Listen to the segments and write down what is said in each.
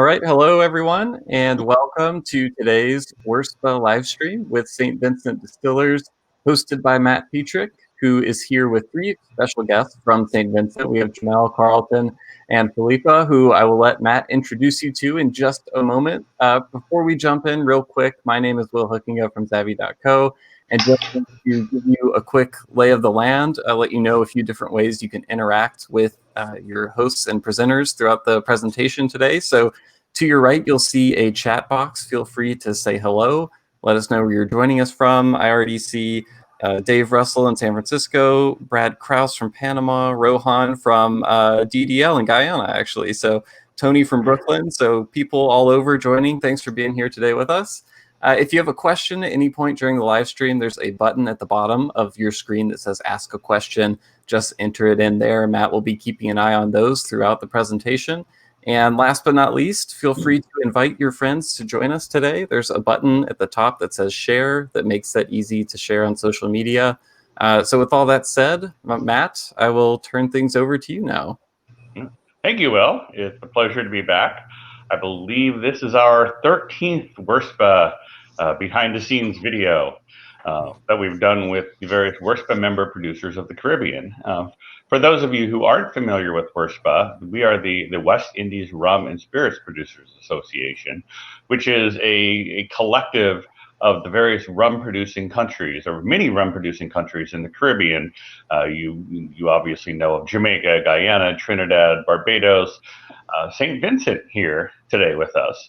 right, hello everyone, and welcome to today's Worstpa live stream with St Vincent Distillers, hosted by Matt Petrick, who is here with three special guests from St Vincent. We have Jimel, Carlton, and Phillippa, who I will let Matt introduce you to in just a moment. Before we jump in, real quick, my name is Will Hookinga from Savvy.co, and just to give you a quick lay of the land, I'll let you know a few different ways you can interact with your hosts and presenters throughout the presentation today. So to your right, you'll see a chat box. Feel free to say hello. Let us know where you're joining us from. I already see Dave Russell in San Francisco, Brad Krause from Panama, Rohan from DDL in Guyana, actually. So Tony from Brooklyn. So people all over joining. Thanks for being here today with us. If you have a question at any point during the live stream, there's a button at the bottom of your screen that says ask a question. Just enter it in there. Matt will be keeping an eye on those throughout the presentation. And last but not least, feel free to invite your friends to join us today. There's a button at the top that says share that makes that easy to share on social media. So with all that said, Matt, I will turn things over to you now. Thank you, Will. It's a pleasure to be back. I believe this is our 13th Worstpa behind-the-scenes video that we've done with the various Worstpa member producers of the Caribbean. For those of you who aren't familiar with Worstpa, we are the West Indies Rum and Spirits Producers Association, which is a collective of the various rum-producing countries, or many rum-producing countries in the Caribbean. You obviously know of Jamaica, Guyana, Trinidad, Barbados, St. Vincent here today with us.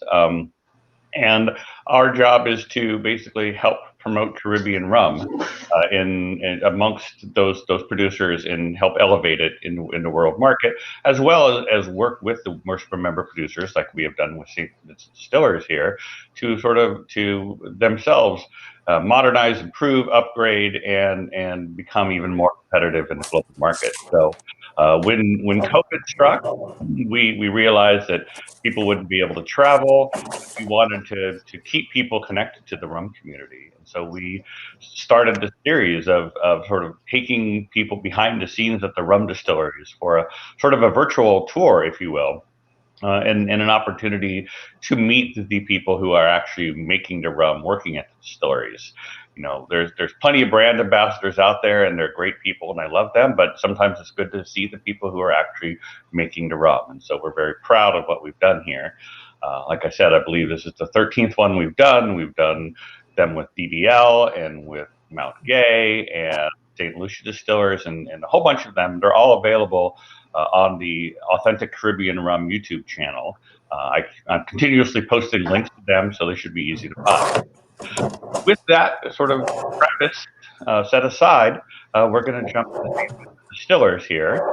And our job is to basically help promote Caribbean rum in amongst those producers and help elevate it in the world market, as well as work with the Worstpa member producers, like we have done with St. Vincent Distillers here, to themselves modernize, improve, upgrade, and become even more competitive in the global market. So when COVID struck, we realized that people wouldn't be able to travel. We wanted to keep people connected to the rum community. And so we started this series of sort of taking people behind the scenes at the rum distilleries for a sort of a virtual tour, if you will, and an opportunity to meet the people who are actually making the rum, working at the distilleries. You know, there's plenty of brand ambassadors out there, and they're great people, and I love them. But sometimes it's good to see the people who are actually making the rum, and so we're very proud of what we've done here. Like I said, I believe this is the 13th one we've done. We've done them with DDL and with Mount Gay and St. Lucia Distillers, and a whole bunch of them. They're all available on the Authentic Caribbean Rum YouTube channel. I'm continuously posting links to them, so they should be easy to find. With that sort of preface set aside, we're going to jump to the distillers here.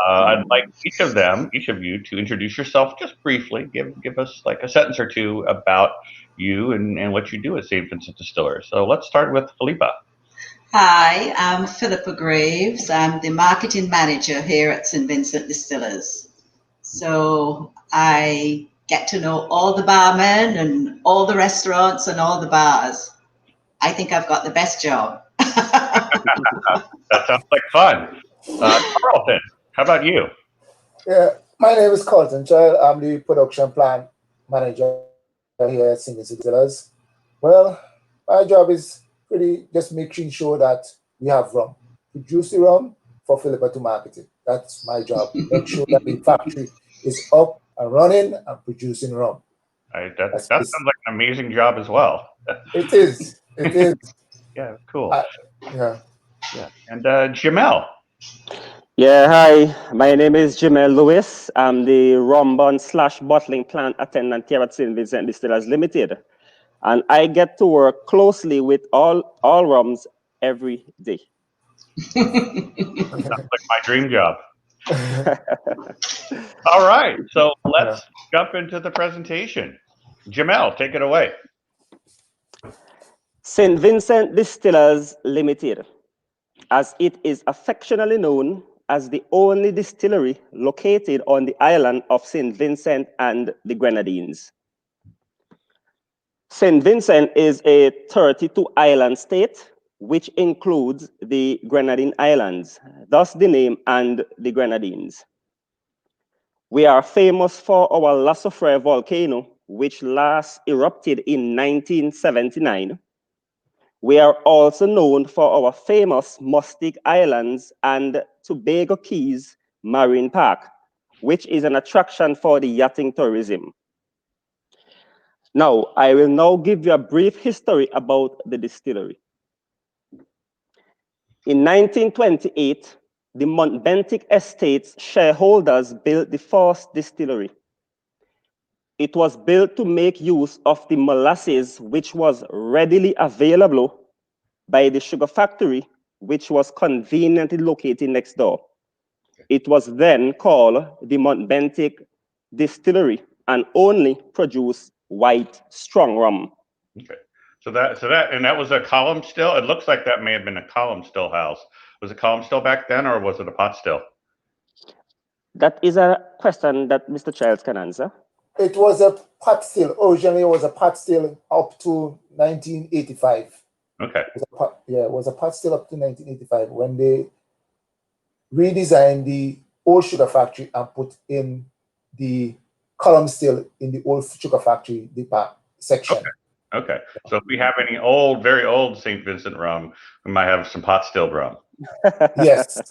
I'd like each of you, to introduce yourself just briefly. Give us like a sentence or two about you and what you do at St. Vincent Distillers. So let's start with Phillippa. Hi, I'm Phillippa Greaves. I'm the marketing manager here at St Vincent Distillers. So I get to know all the barmen and all the restaurants and all the bars. I think I've got the best job. That sounds like fun. Carlton, how about you? Yeah, my name is Carlton Child. I'm the production plant manager here at St Vincent Distillers. Well, my job is pretty just making sure that we have rum. Produce the rum for Phillippa to market it. That's my job. Make sure that the factory is up and running and producing rum. That sounds like an amazing job as well. It is. It is. Yeah, cool. Yeah. And Jimel. Yeah, hi. My name is Jimel Lewis. I'm the rum bun / bottling plant attendant here at St Vincent Distillers Limited. And I get to work closely with all rums every day. Sounds like my dream job. All right, so let's jump into the presentation. Jimel, take it away. St Vincent Distillers Limited, as it is affectionately known as the only distillery located on the island of St Vincent and the Grenadines. St. Vincent is a 32-island state, which includes the Grenadine Islands, thus the name and the Grenadines. We are famous for our La Soufrière volcano, which last erupted in 1979. We are also known for our famous Mustic Islands and Tobago Keys Marine Park, which is an attraction for the yachting tourism. Now, I will now give you a brief history about the distillery. In 1928, the Montbentic Estates shareholders built the first distillery. It was built to make use of the molasses which was readily available by the sugar factory, which was conveniently located next door. It was then called the Montbentic Distillery and only produced white strong rum. Okay. So that was a column still. It looks like that may have been a column still house. Was it column still back then, or was it a pot still? That is a question that Mr. Childs can answer. It was a pot still. Originally, it was a pot still up to 1985. Okay. It was a pot still up to 1985 when they redesigned the old sugar factory and put in the column still in the old sugar factory section. Okay. So if we have any old, very old St. Vincent rum, we might have some pot still rum. Yes.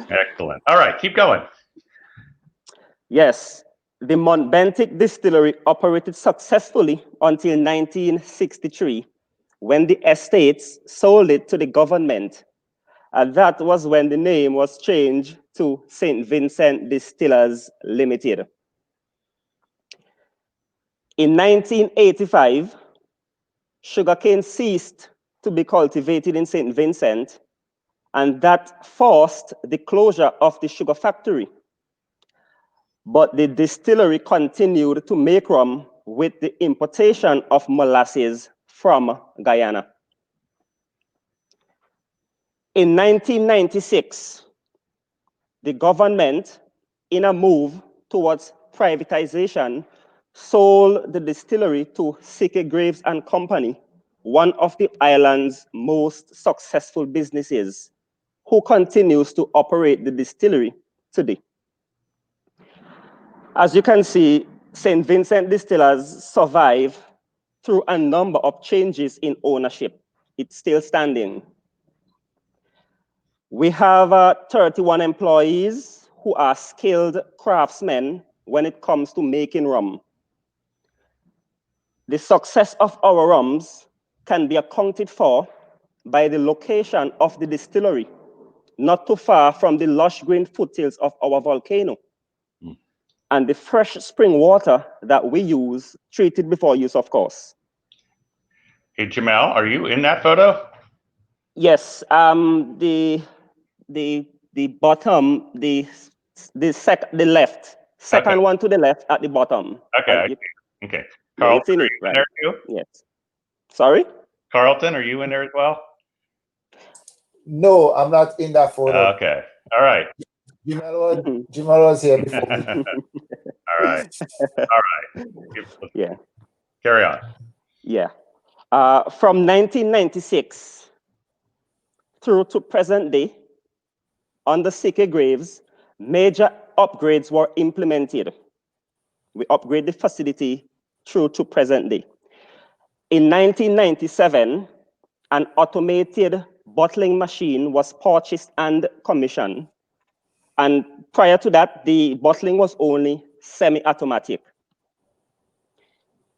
Excellent. All right, keep going. Yes, the Montbentic Distillery operated successfully until 1963, when the estates sold it to the government. And that was when the name was changed to St. Vincent Distillers Limited. In 1985, sugarcane ceased to be cultivated in St. Vincent, and that forced the closure of the sugar factory. But the distillery continued to make rum with the importation of molasses from Guyana. In 1996, the government, in a move towards privatization, sold the distillery to Phillippa Greaves and Company, one of the island's most successful businesses, who continues to operate the distillery today. As you can see, St. Vincent Distillers survived through a number of changes in ownership. It's still standing. We have 31 employees who are skilled craftsmen when it comes to making rum. The success of our rums can be accounted for by the location of the distillery, not too far from the lush green foothills of our volcano, and the fresh spring water that we use, treated before use, of course. Hey, Jimel, are you in that photo? Yes, the bottom, the left, second one to the left at the bottom. Okay. Okay. Carlton, Carlton, are you in there too? Yes. Sorry? Carlton, are you in there as well? No, I'm not in that photo. Okay. All right. Jimel was here before me. All right. Yeah. Carry on. Yeah. From 1996 through to present day, under Phillippa Greaves, major upgrades were implemented. We upgrade the facility through to present day. In 1997, an automated bottling machine was purchased and commissioned. And prior to that, the bottling was only semi-automatic.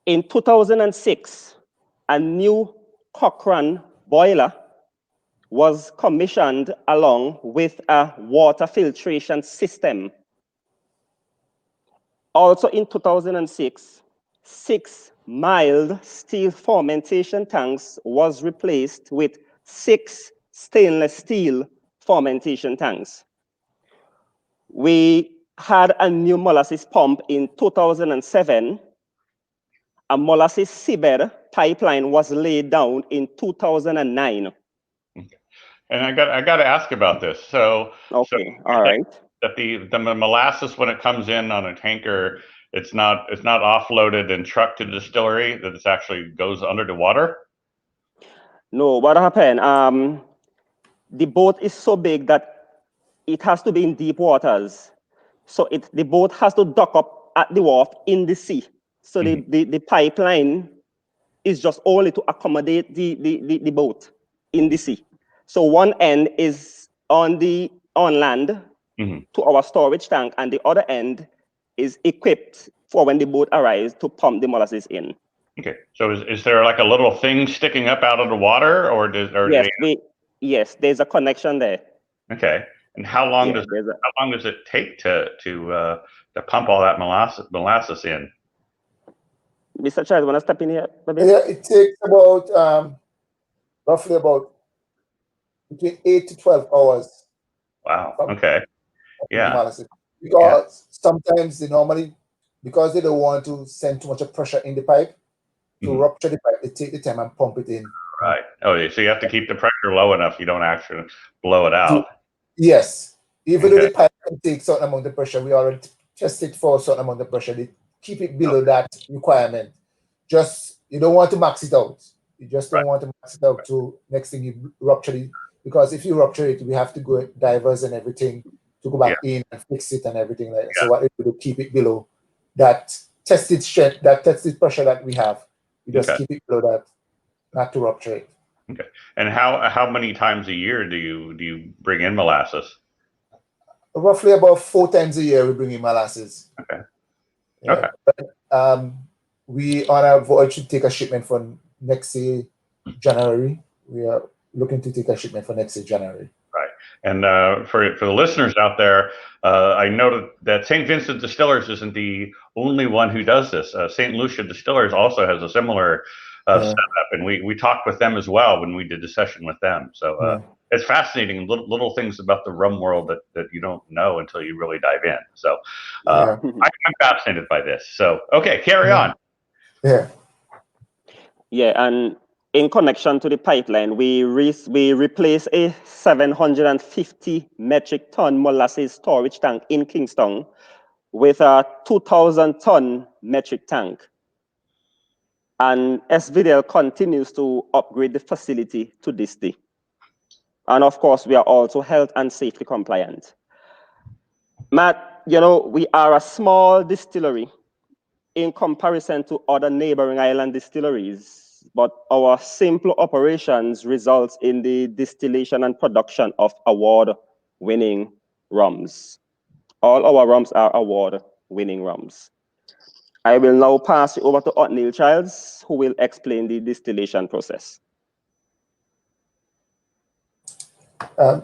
In 2006, a new Cochrane boiler was commissioned along with a water filtration system. Also in 2006, 6 mild steel fermentation tanks was replaced with 6 stainless steel fermentation tanks. We had a new molasses pump in 2007. A molasses seabed pipeline was laid down in 2009. And I got to ask about this. So, all right. That the molasses, when it comes in on a tanker, it's not offloaded and trucked to the distillery. That it actually goes under the water. No, what happened? The boat is so big that it has to be in deep waters. So the boat has to dock up at the wharf in the sea. So the pipeline is just only to accommodate the boat in the sea. So one end is on land to our storage tank, and the other end is equipped for when the boat arrives to pump the molasses in. Okay, so is there like a little thing sticking up out of the water, or yes, there's a connection there. Okay, and how long does it take to pump all that molasses in? Mr. Child, want to step in here? Yeah, it takes about roughly about between 8 to 12 hours. Wow. Okay. Yeah. Molasses. Because sometimes because they don't want to send too much of pressure in the pipe, to rupture the pipe, they take the time and pump it in. Right. Oh, so you have to keep the pressure low enough you don't actually blow it out. Yes. Even though the pipe can take a certain amount of pressure, we already test it for a certain amount of pressure. They keep it below that requirement. Just, you don't want to max it out. You just don't want to max it out to next thing you rupture it. Because if you rupture it, we have to go divers and everything to go back in and fix it and everything like that. So what we do to keep it below that tested strength, that tested pressure that we have. We just keep it below that, not to rupture it. Okay. And how many times a year do you bring in molasses? Roughly about 4 times a year we bring in molasses. Okay. Yeah. Okay. But, we on our voyage to take a shipment for next year, January. We are looking to take a shipment for next year, January. Right. And for the listeners out there, I noted that St. Vincent Distillers isn't the only one who does this. St. Lucia Distillers also has a similar setup, and we talked with them as well when we did the session with them. So it's fascinating, little things about the rum world that you don't know until you really dive in. So I'm fascinated by this. So, okay, carry on. Yeah, and in connection to the pipeline, we replace a 750 metric ton molasses storage tank in Kingston with a 2,000 ton metric tank. And SVDL continues to upgrade the facility to this day. And of course, we are also health and safety compliant. Matt, we are a small distillery in comparison to other neighboring island distilleries, but our simple operations results in the distillation and production of award-winning rums. All our rums are award-winning rums. I will now pass it over to Othniel Childs, who will explain the distillation process.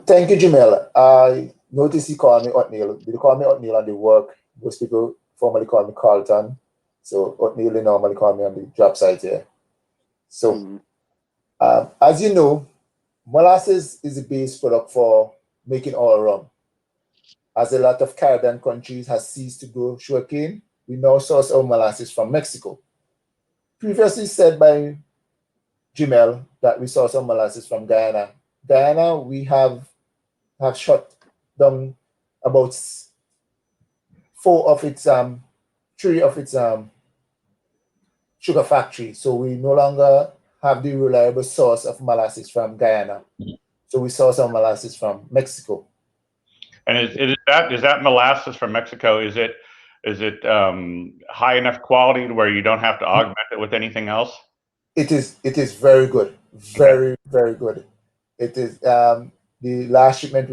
Thank you, Jimel. I noticed you call me Othniel. They call me Othniel on the work. Most people formerly call me Carlton. So Othniel, they normally call me on the job site here. So, as you know, molasses is the base product for making our rum. As a lot of Caribbean countries has ceased to grow sugarcane, we now source our molasses from Mexico. Previously said by Jimel that we source our molasses from Guyana. Guyana, we have shut down about 3 of its sugar factories. So we no longer have the reliable source of molasses from Guyana. So we source our molasses from Mexico. And is that molasses from Mexico? Is it high enough quality to where you don't have to augment it with anything else? It is very good, very good. It is the last shipment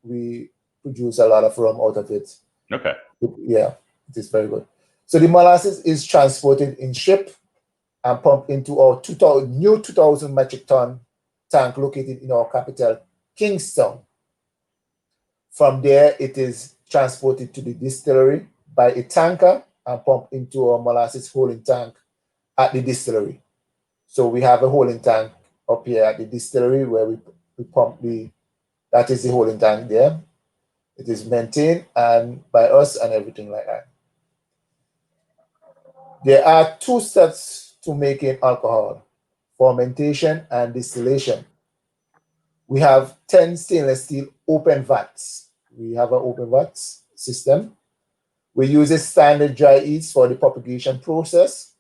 we produce a lot of rum out of it. Okay. Yeah, it is very good. So the molasses is transported in ship and pumped into our new 2,000 metric ton tank located in our capital, Kingston. From there, it is transported to the distillery by a tanker and pumped into our molasses holding tank at the distillery. So we have a holding tank up here at the distillery where we pump that is the holding tank there. It is maintained and by us and everything like that. There are 2 steps to making alcohol: fermentation and distillation. We have 10 stainless steel open vats. We have an open vats system. We use a standard dry yeast for the propagation process.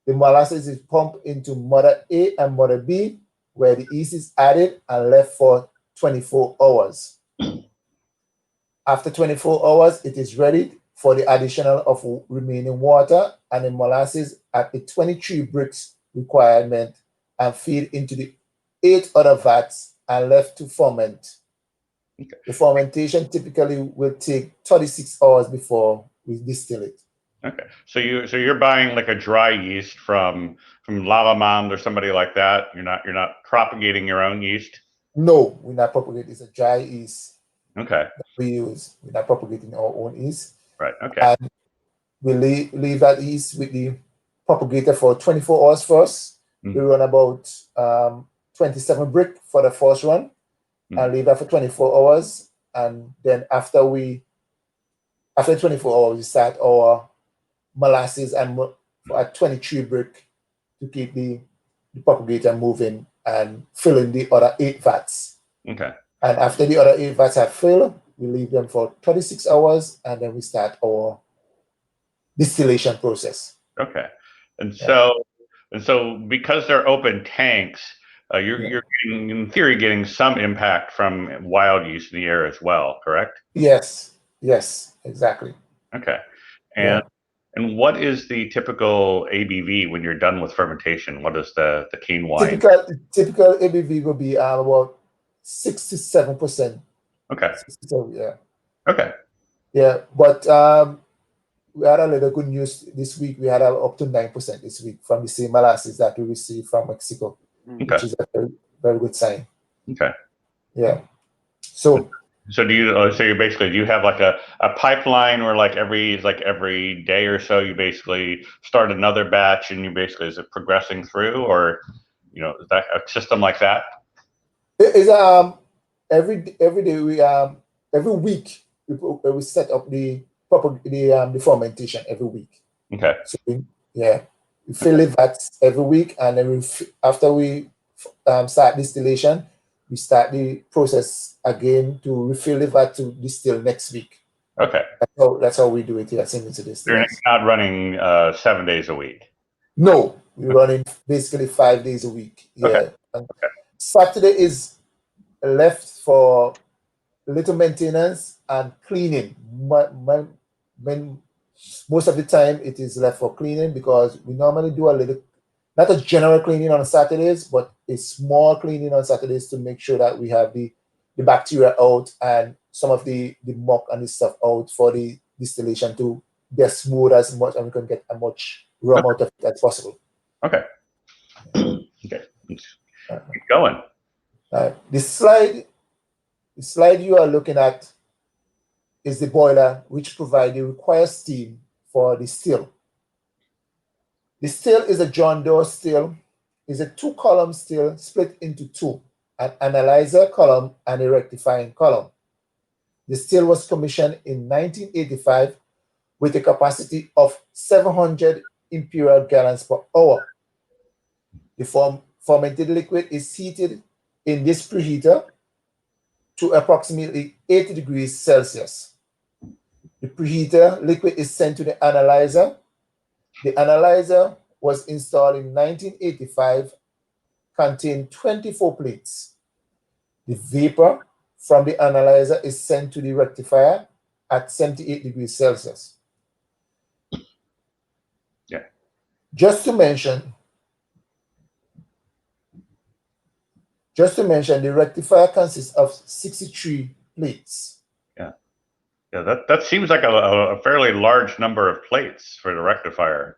The molasses is pumped into mother A and mother B, where the yeast is added and left for 24 hours. After 24 hours, it is ready for the additional of remaining water and the molasses at the 23 bricks requirement and feed into the 8 other vats and left to ferment. Okay. The fermentation typically will take 36 hours before we distill it. Okay, so you're buying like a dry yeast from Lavamond or somebody like that. You're not propagating your own yeast. No, we're not propagating. It's a dry yeast. Okay. That we use. We're not propagating our own yeast. Right. Okay. And we leave that yeast with the propagator for 24 hours first. Mm-hmm. We run about 27 brick for the first run, Mm-hmm. and leave that for 24 hours. And then after 24 hours, we start our molasses and at 23 brick to keep the propagator moving and filling the other 8 vats. Okay. And after the other 8 vats are filled, we leave them for 36 hours and then we start our distillation process. Okay. And so because they're open tanks, you're getting, in theory, getting some impact from wild yeast in the air as well, correct? Yes, exactly. Okay. And what is the typical ABV when you're done with fermentation? What is the cane wine? Typical ABV will be about 6 to 7%. Okay. 67, yeah. Okay. Yeah, but we had a little good news this week. We had up to 9% this week from the same molasses that we received from Mexico, which is a very, very good sign. Okay. Yeah. So do you have like a pipeline where like every day or so you basically start another batch and is it progressing through, or is that a system like that? it is every day we every week we set up the fermentation every week. Okay. So we fill the vats every week, and then after we start distillation, we start the process again to refill the vat to distill next week. Okay. That's how we do it here at St Vincent Distillers. You're not running 7 days a week. No, we're running basically 5 days a week. Yeah. Okay. And Saturday is left for little maintenance and cleaning. Most of the time it is left for cleaning, because we normally do a little, not a general cleaning on Saturdays, but a small cleaning on Saturdays to make sure that we have the bacteria out and some of the muck and the stuff out for the distillation to be as smooth as much, and we can get as much rum out of it as possible. Okay. Okay. Keep going. The slide you are looking at is the boiler, which provides the required steam for the still. The still is a John Doe still. It's a 2-column still split into 2, an analyzer column and a rectifying column. The still was commissioned in 1985 with a capacity of 700 imperial gallons per hour. The fermented liquid is heated in this preheater to approximately 80 degrees Celsius. The preheater liquid is sent to the analyzer. The analyzer was installed in 1985, contained 24 plates. The vapor from the analyzer is sent to the rectifier at 78 degrees Celsius. Yeah. Just to mention, the rectifier consists of 63 plates. Yeah, that seems like a fairly large number of plates for the rectifier.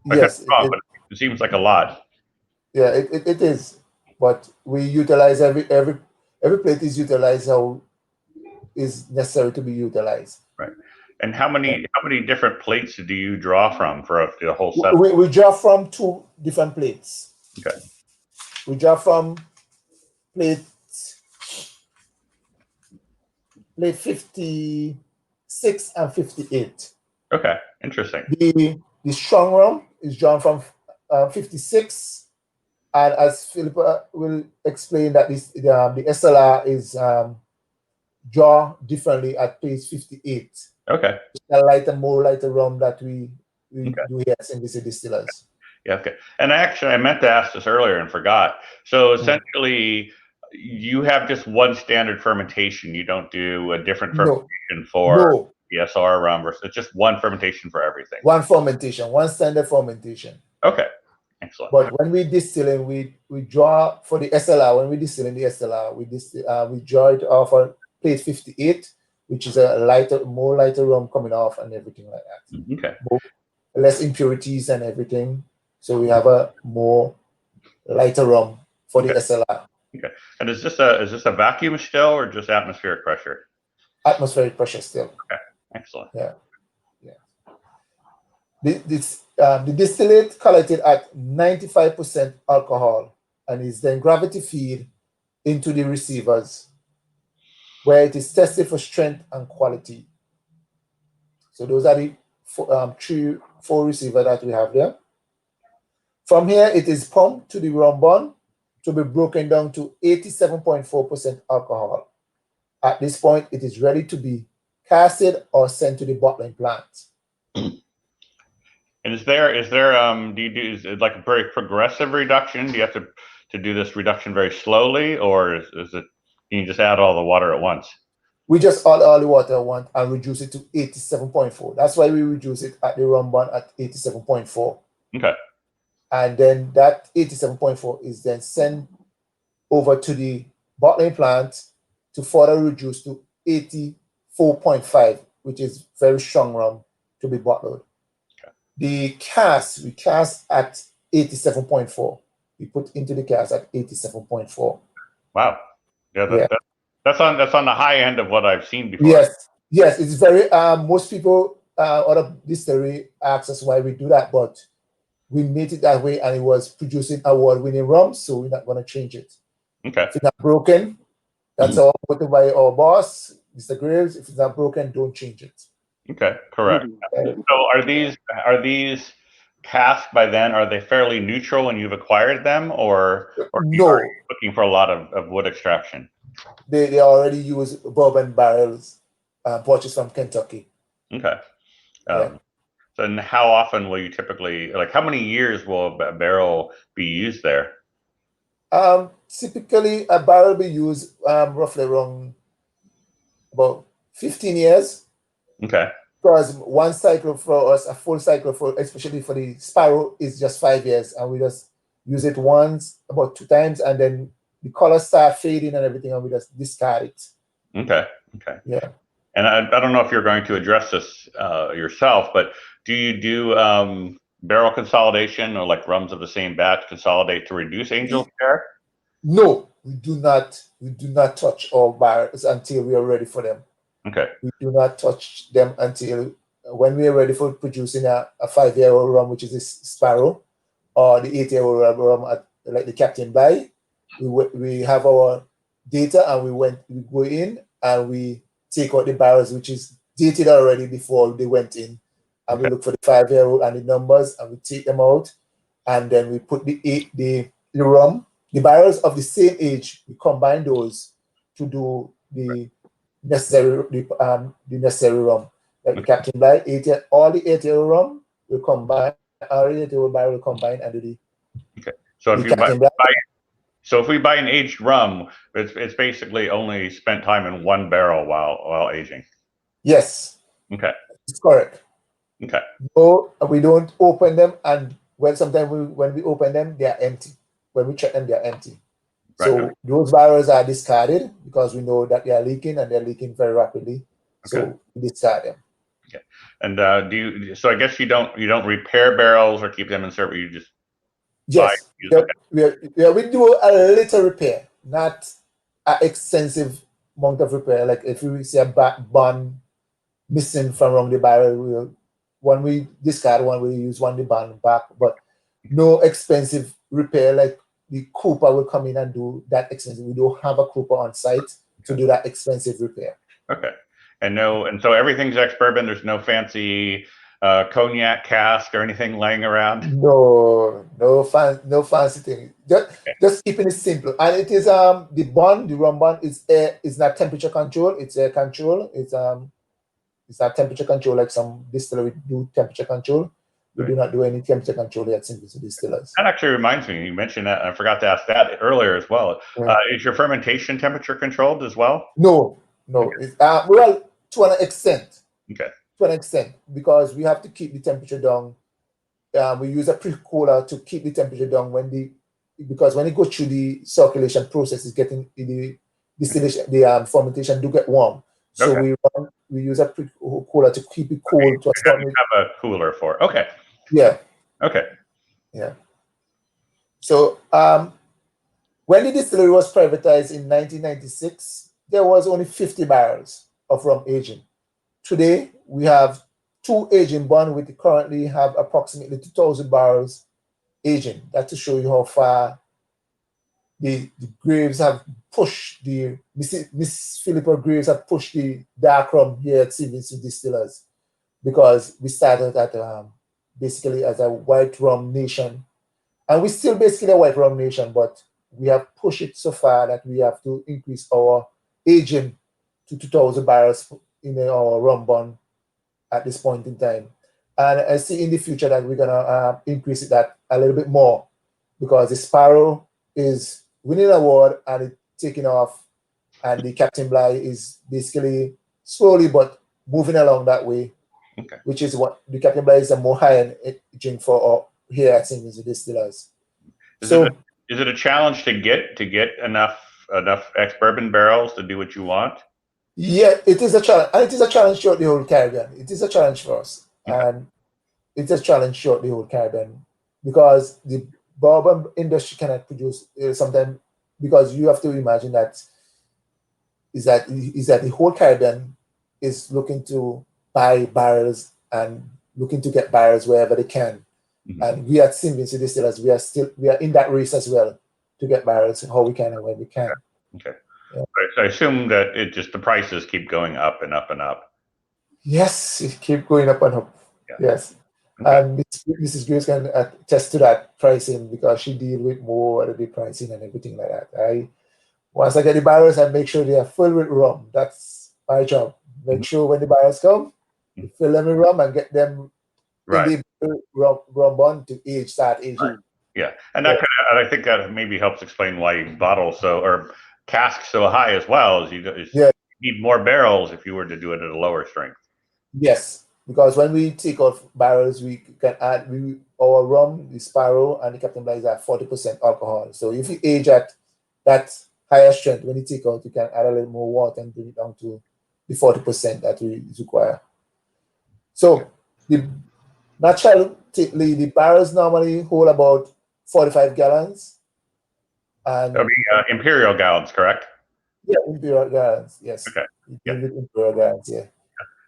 Yes, but it seems like a lot. Yeah, it is, but we utilize every plate is utilized how is necessary to be utilized. Right. And how many different plates do you draw from for the whole set? We draw from 2 different plates. Okay. We draw from plate 56 and 58. Okay, interesting. The strong rum is drawn from 56, and as Phillippa will explain, that the SLR is draw differently at plate 58. Okay. The more lighter rum that we do here at St Vincent Distillers. Yeah. Okay. And actually, I meant to ask this earlier and forgot. So essentially, you have just one standard fermentation. You don't do a different No, fermentation for no, ESR rum versus it's just one fermentation for everything. one fermentation, one standard fermentation. Okay, excellent. But when we distilling, we draw for the SLR. When we distill in the SLR, we draw it off on plate 58, which is a more lighter rum coming off and everything like that. Okay. Less impurities and everything. So we have a more lighter rum for the SLR. Okay. And is this a vacuum still or just atmospheric pressure? Atmospheric pressure still. Okay. Excellent. Yeah. The distillate collected at 95% alcohol and is then gravity feed into the receivers where it is tested for strength and quality. So those are the four receivers that we have there. From here, it is pumped to the rum bun to be broken down to 87.4% alcohol. At this point, it is ready to be casted or sent to the bottling plant. And is it like a very progressive reduction? Do you have to do this reduction very slowly, or is it can you just add all the water at once? We just add all the water at once and reduce it to 87.4. That's why we reduce it at the rum bun at 87.4. Okay. And then that 87.4 is then sent over to the bottling plant to further reduce to 84.5, which is very strong rum to be bottled. Okay. We cast at 87.4. We put into the cast at 87.4. Wow. Yeah, that's on the high end of what I've seen before. Yes, it's very most people other distillery ask us why we do that, but we made it that way and it was producing award-winning rum, so we're not going to change it. Okay. If it's not broken, that's all put by our boss, Mr. Greaves. If it's not broken, don't change it. Okay, correct. So are these casks by then, are they fairly neutral when you've acquired them, or No, are you looking for a lot of wood extraction? They already use bourbon barrels purchased from Kentucky. Okay. So then how often will you typically, like how many years will a barrel be used there? Typically, a barrel will be used roughly around about 15 years. Okay. Because one cycle for us, a full cycle especially for the Sparrow, is just 5 years, and we just use it once, about 2 times, and then the colors start fading and everything, and we just discard it. Okay. Yeah. And I don't know if you're going to address this yourself, but do you do barrel consolidation or like rums of the same batch consolidate to reduce angel share? No, we do not. We do not touch our barrels until we are ready for them. Okay. We do not touch them until when we are ready for producing a 5-year-old rum, which is a Sparrow, or the 8-year-old rum like the Captain Bligh. We have our data and we go in and we take out the barrels which is dated already before they went in, and we look for the 5-year-old and the numbers, and we take them out, and then we put the rum, the barrels of the same age, we combine those to do the necessary rum. Like the Captain Bligh, all the 8-year-old rum will combine, our 8-year-old barrel will combine and do the. Okay. So if we buy an aged rum, it's basically only spent time in one barrel while aging. Yes. Okay. It's correct. Okay. No, we don't open them, and sometimes when we open them, they are empty. When we check them, they are empty. Right. So those barrels are discarded because we know that they are leaking, and they're leaking very rapidly. Okay. So we discard them. Okay. And so I guess you don't repair barrels or keep them in service. You just yes. We do a little repair, not an extensive amount of repair. Like if we see a bun missing from around the barrel, when we discard one, we use the bun back, but no expensive repair like the Cooper will come in and do that expensive. We don't have a Cooper on site to do that expensive repair. Okay. And so everything's ex-bourbon. There's no fancy cognac cask or anything laying around. No fancy thing. Just keeping it simple. And it is the rum bun is not temperature control. It's air control. It's not temperature control like some distillery do temperature control. We do not do any temperature control at St Vincent Distillers. That actually reminds me, you mentioned that, I forgot to ask that earlier as well. Is your fermentation temperature controlled as well? No. Okay. Well, to an extent. Okay. To an extent, because we have to keep the temperature down. We use a pre-cooler to keep the temperature down because when it goes through the circulation process, it's getting the distillation, the fermentation do get warm. So we use a pre-cooler to keep it cold. You have a cooler for. Okay. Yeah. Okay. Yeah. So when the distillery was privatized in 1996, there was only 50 barrels of rum aging. Today, we have 2 aging barns, which currently have approximately 2,000 barrels aging. That to show you how far the Greaves have pushed Miss Phillippa Greaves have pushed the dark rum here at St Vincent Distillers, because we started at basically as a white rum nation, and we're still basically a white rum nation, but we have pushed it so far that we have to increase our aging to 2,000 barrels in our rum barn at this point in time. And I see in the future that we're gonna increase it that a little bit more, because the Sparrow is winning an award and it's taking off, and the Captain Bligh is basically slowly but moving along that way, which is what the Captain Bligh is a more high-end drink for here at St Vincent Distillers. Is it a challenge to get enough ex-bourbon barrels to do what you want? Yeah, it is a challenge, and it is a challenge throughout the whole Caribbean. It is a challenge for us, and it's a challenge throughout the whole Caribbean, because the bourbon industry cannot produce sometimes, because you have to imagine that the whole Caribbean is looking to buy barrels and looking to get barrels wherever they can. And we at St Vincent Distillers, we are in that race as well, to get barrels how we can and when we can. Okay. Yeah. So I assume that the prices keep going up and up and up. Yes, it keep going up and up. Yeah. Yes. Okay. And Mrs. Grace can attest to that pricing, because she deals with more of the pricing and everything like that. Once I get the barrels, I make sure they are filled with rum. That's my job. Make sure when the barrels come, you fill them with rum and get them in the rum barn to start aging. Right. Yeah, and that I think that maybe helps explain why you bottle or cask so high as well. As you need more barrels if you were to do it at a lower strength. Yes, because when we take off barrels, we can add our rum, the Sparrow, and the Captain Bligh is at 40% alcohol. So if you age at that higher strength, when you take out, you can add a little more water and bring it down to the 40% that we require. So naturally, the barrels normally hold about 45 gallons. And that'll be imperial gallons, correct? Yeah, imperial gallons. Yes. Okay. Imperial gallons. Yeah.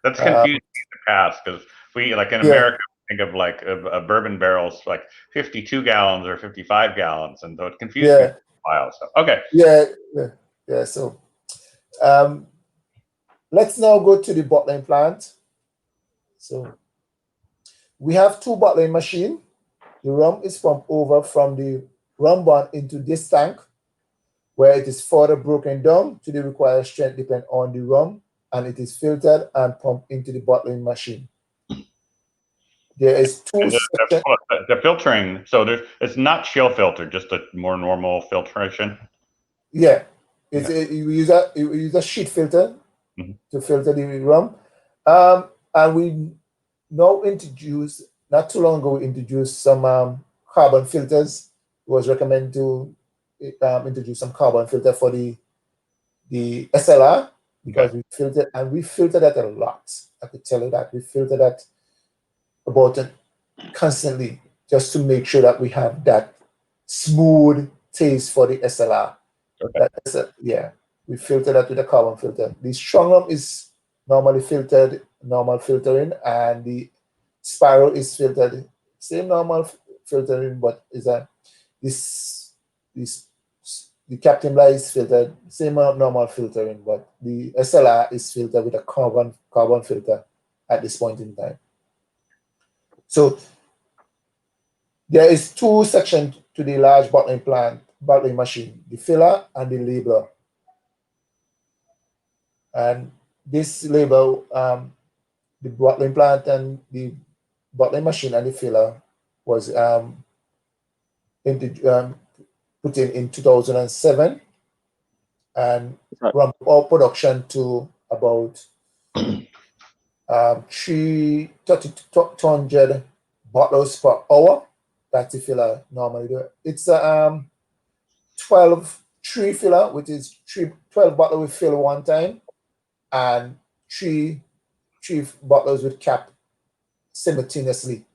That's confusing in the past, because we, like in America, think of like a bourbon barrels like 52 gallons or 55 gallons, and so it confused me for a while. So okay. Yeah. So, let's now go to the bottling plant. So, we have 2 bottling machines. The rum is pumped over from the rum barn into this tank, where it is further broken down to the required strength depending on the rum, and it is filtered and pumped into the bottling machine. There is 2 sections. The filtering, so it's not chill filter, just a more normal filtration. Yeah, we use a sheet filter to filter the rum, and we now not too long ago, we introduced some carbon filters. It was recommended to introduce some carbon filter for the SLR, because we filtered that a lot. I could tell you that we filter that about constantly, just to make sure that we have that smooth taste for the SLR. Okay. We filter that with a carbon filter. The strong rum is normally filtered, normal filtering, and the Sparrow is filtered, same normal filtering, but the Captain Bligh is filtered, same normal filtering, but the SLR is filtered with a carbon filter at this point in time. So there is 2 sections to the large bottling machine, the filler and the labeler. And this label, the bottling plant and the bottling machine and the filler was put in 2007, and ramp our production to about 300 bottles per hour. That's the filler normally do. It's a 12-3 filler, which is 12 bottles with fill one time, and three bottles with cap simultaneously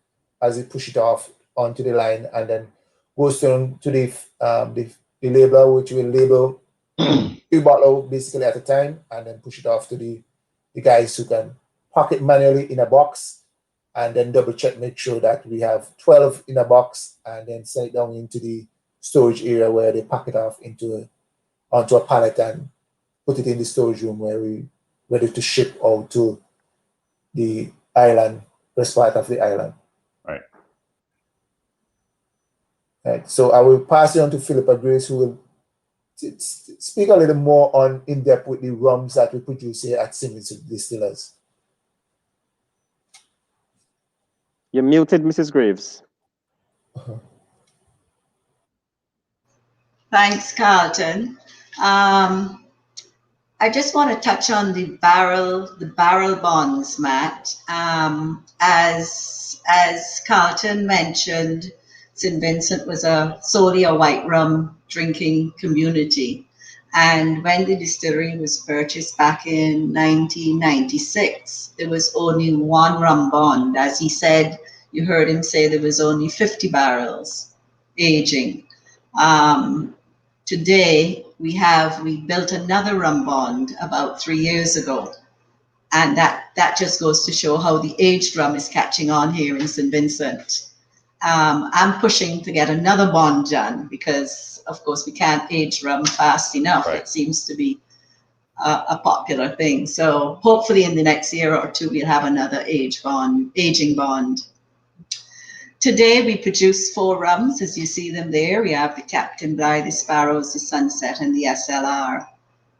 as you push it off onto the line, and then goes down to the labeler, which will label 2 bottles basically at a time, and then push it off to the guys who can pack it manually in a box, and then double check, make sure that we have 12 in a box, and then send it down into the storage area where they pack it off onto a pallet and put it in the storage room where we ready to ship out to the island, rest part of the island. Right. Right. So I will pass it on to Phillippa Greaves, who will speak a little more on in depth with the rums that we produce here at St Vincent Distillers. You're muted, Mrs. Greaves. Thanks, Carlton. I just want to touch on the barrel bonds, Matt. As Carlton mentioned, St. Vincent was solely a white rum drinking community. And when the distillery was purchased back in 1996, there was only one rum bond. As he said, you heard him say there was only 50 barrels aging. Today, we built another rum bond about 3 years ago. And that just goes to show how the aged rum is catching on here in St. Vincent. I'm pushing to get another bond done because, of course, we can't age rum fast enough. Right. It seems to be a popular thing. So hopefully in the next year or two, we'll have another aging bond. Today, we produce 4 rums, as you see them there. We have the Captain Bligh, the Sparrows, the Sunset, and the SLR.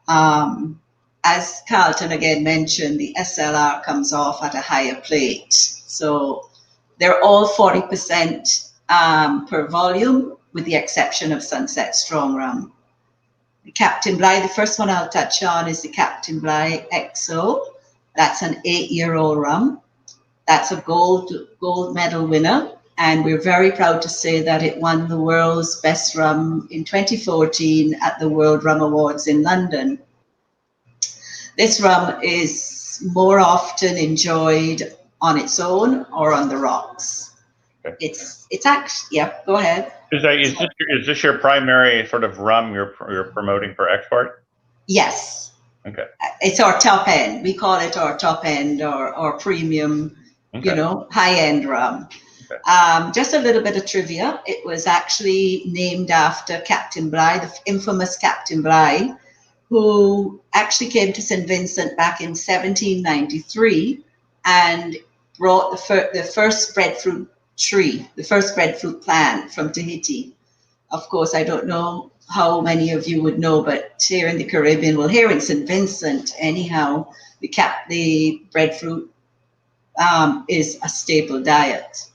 As Carlton again mentioned, the SLR comes off at a higher plate. So they're all 40% per volume, with the exception of Sunset Strong Rum. The Captain Bligh, the first one I'll touch on is the Captain Bligh XO. That's an 8-year-old rum. That's a gold medal winner. And we're very proud to say that it won the world's best rum in 2014 at the World Rum Awards in London. This rum is more often enjoyed on its own or on the rocks. Okay. It's actually, yep, go ahead. Is this your primary sort of rum you're promoting for export? Yes. Okay. It's our top end. We call it our top end or premium, okay, high-end rum. Okay. Just a little bit of trivia. It was actually named after Captain Bligh, the infamous Captain Bligh, who actually came to St. Vincent back in 1793 and brought the first breadfruit tree, the first breadfruit plant from Tahiti. Of course, I don't know how many of you would know, but here in the Caribbean, well, here in St. Vincent, anyhow, the breadfruit is a staple diet.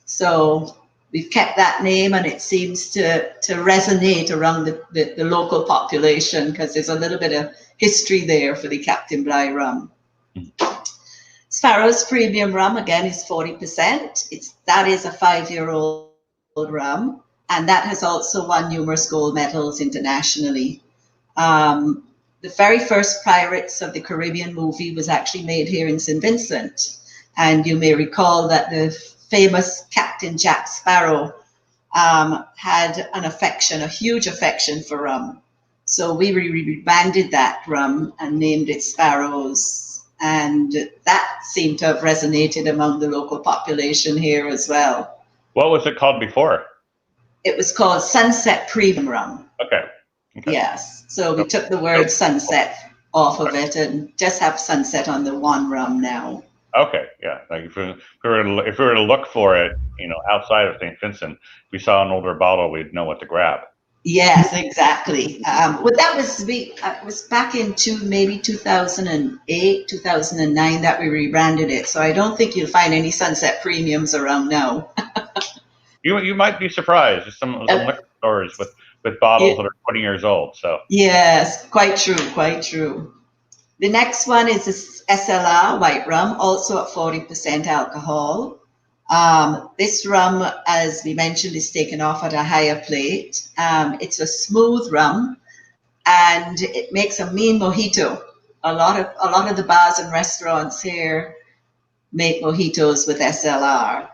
So we've kept that name, and it seems to resonate around the local population because there's a little bit of history there for the Captain Bligh rum. Sparrow's premium rum, again, is 40%. That is a 5-year-old rum, and that has also won numerous gold medals internationally. The very first Pirates of the Caribbean movie was actually made here in St. Vincent, and you may recall that the famous Captain Jack Sparrow had a huge affection for rum. So we rebranded that rum and named it Sparrows. And that seemed to have resonated among the local population here as well. What was it called before? It was called Sunset Premium Rum. Okay. Yes. So we took the word sunset off of it and just have sunset on the one rum now. Okay, yeah. Like if we were to look for it, outside of St. Vincent, if we saw an older bottle, we'd know what to grab. Yes, exactly. But that was back in maybe 2008, 2009 that we rebranded it. So I don't think you'll find any Sunset Premiums around now. You might be surprised. There's some Uh, liquor stores with bottles yeah, that are 20 years old. So yes, quite true, quite true. The next one is this SLR white rum, also at 40% alcohol. This rum, as we mentioned, is taken off at a higher plate. It's a smooth rum, and it makes a mean mojito. A lot of the bars and restaurants here make mojitos with SLR,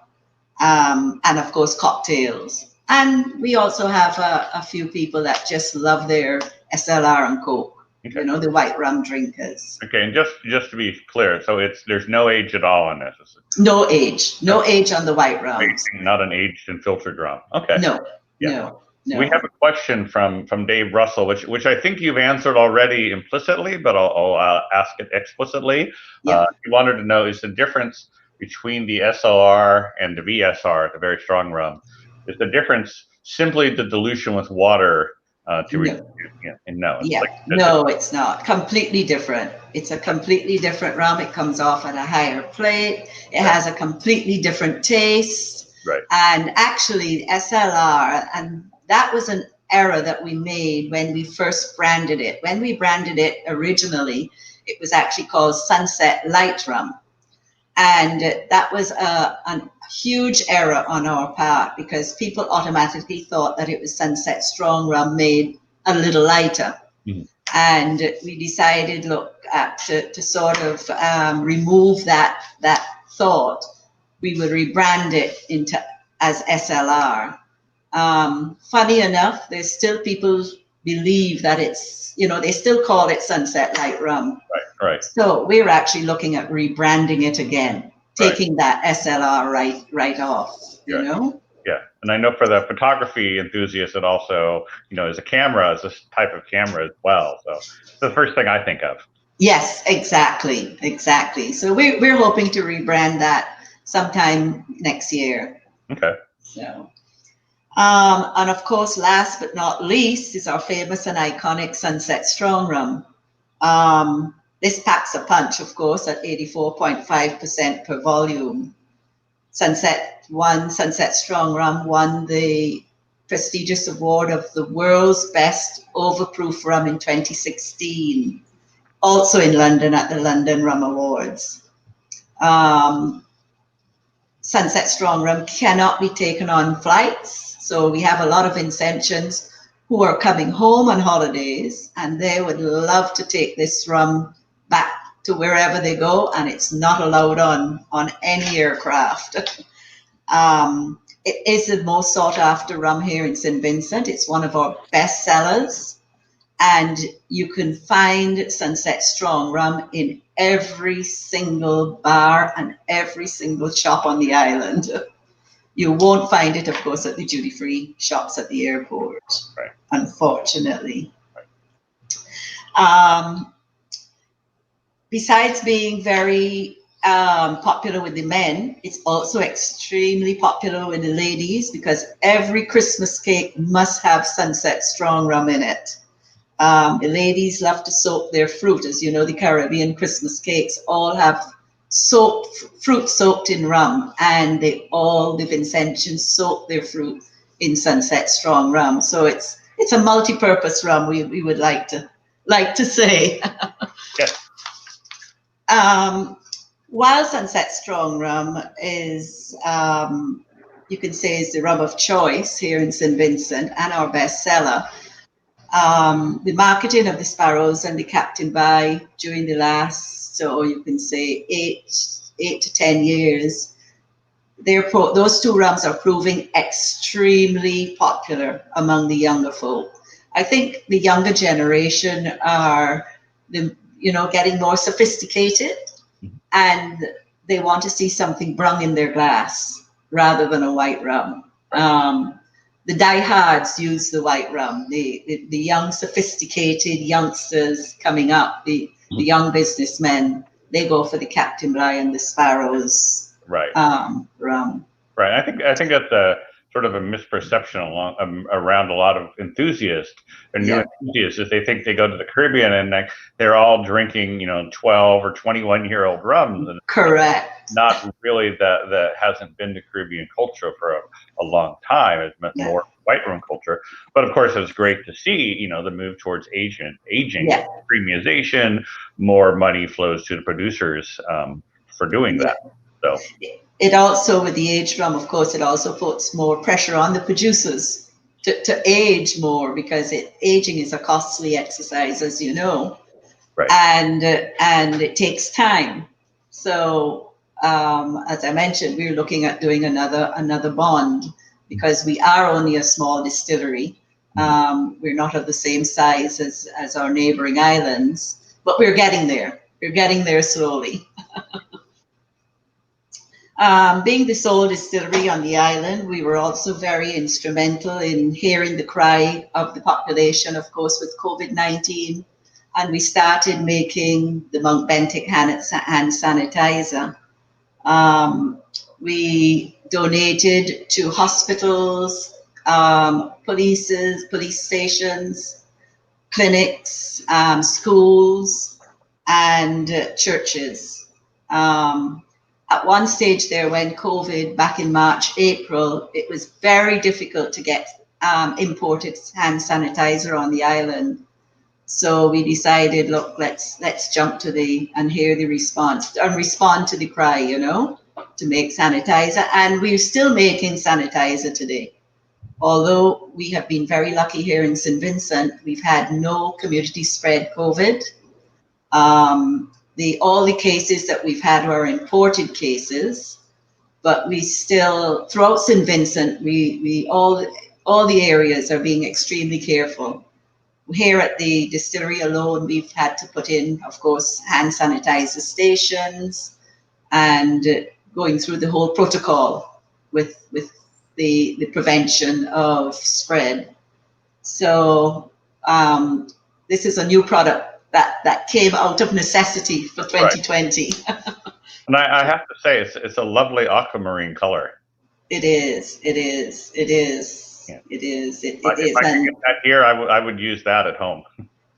and of course cocktails. And we also have a few people that just love their SLR and Coke. okay. You know, the white rum drinkers. Okay, and just to be clear, so there's no age at all in this. No age on the white rums. Not an aged and filtered rum. Okay. No, Yeah. no, We have no. a question from Dave Russell, which I think you've answered already implicitly, but I'll ask it explicitly. Yeah. He wanted to know, is the difference between the SLR and the VSR, the very strong rum, is the difference simply the dilution with water to No. reduce? And no, it's Yeah, like no, it's not. Completely different. It's a completely different rum. It comes off at a higher plate. It has a completely different taste. right. And actually, SLR, and that was an error that we made when we first branded it. When we branded it originally, it was actually called Sunset Light Rum. And that was a huge error on our part because people automatically thought that it was Sunset Strong Rum made a little lighter. Mhm. And we decided, to sort of remove that thought, we would rebrand it as SLR. Funny enough, there's still people believe that it's, they still call it Sunset Light Rum. Right. So we're actually looking at rebranding it again, taking that SLR right off, you know? Yeah, and I know for the photography enthusiast, it also, is a camera, is this type of camera as well. So it's the first thing I think of. Yes, exactly. So we're hoping to rebrand that sometime next year. Okay. So, and of course, last but not least, is our famous and iconic Sunset Strong Rum. This packs a punch, of course, at 84.5% per volume. Sunset Strong Rum won the prestigious award of the world's best overproof rum in 2016, also in London at the London Rum Awards. Sunset Strong Rum cannot be taken on flights, so we have a lot of Vincentians who are coming home on holidays, and they would love to take this rum back to wherever they go, and it's not allowed on any aircraft. It is the most sought after rum here in St Vincent. It's one of our best sellers, and you can find Sunset Strong Rum in every single bar and every single shop on the island. You won't find it, of course, at the duty-free shops at the airport, Right. Unfortunately. Besides being very popular with the men, it's also extremely popular with the ladies because every Christmas cake must have Sunset Strong Rum in it. The ladies love to soak their fruit. As you know, the Caribbean Christmas cakes all have fruit soaked in rum, and the Vincentians soak their fruit in Sunset Strong Rum. So it's a multi-purpose rum. We would like to say. Yes. While Sunset Strong Rum is, you can say, is the rum of choice here in St Vincent and our bestseller, the marketing of the Sparrows and the Captain By during the last, so you can say 8 to 10 years, those two rums are proving extremely popular among the younger folk. I think the younger generation are getting more sophisticated, and they want to see something brung in their glass rather than a white rum. The diehards use the white rum. The young, sophisticated youngsters coming up, the young businessmen, they go for the Captain Bligh and the Sparrows Right. rum. Right. I think that's sort of a misperception around a lot of enthusiasts and new enthusiasts is they think they go to the Caribbean and they're all drinking, 12 or 21-year-old rums. And correct. Not really that hasn't been to Caribbean culture for a long time. It's meant more white rum culture. But of course, it's great to see, the move towards aging, premiumization, more money flows to the producers for doing that. So it also, with the aged rum, of course, it also puts more pressure on the producers to age more, because aging is a costly exercise, as you know, and it takes time. So as I mentioned, we're looking at doing another bond, because we are only a small distillery. We're not of the same size as our neighboring islands, but we're getting there. We're getting there slowly. Being the sole distillery on the island, we were also very instrumental in hearing the cry of the population, of course, with COVID-19. And we started making the Mount Bentic hand sanitizer. We donated to hospitals, police stations, clinics, schools, and churches. At one stage there, when COVID, back in March, April, it was very difficult to get imported hand sanitizer on the island. So we decided, look, let's jump to and hear the response and respond to the cry, to make sanitizer. And we're still making sanitizer today. Although we have been very lucky here in St. Vincent, we've had no community spread COVID. All the cases that we've had were imported cases, but we still, throughout St. Vincent, we all the areas are being extremely careful. Here at the distillery alone, we've had to put in, of course, hand sanitizer stations and going through the whole protocol with the prevention of spread. So this is a new product that came out of necessity for 2020. And I have to say, it's a lovely aquamarine color. It is. Yeah. It is. If I could get that here, I would use that at home.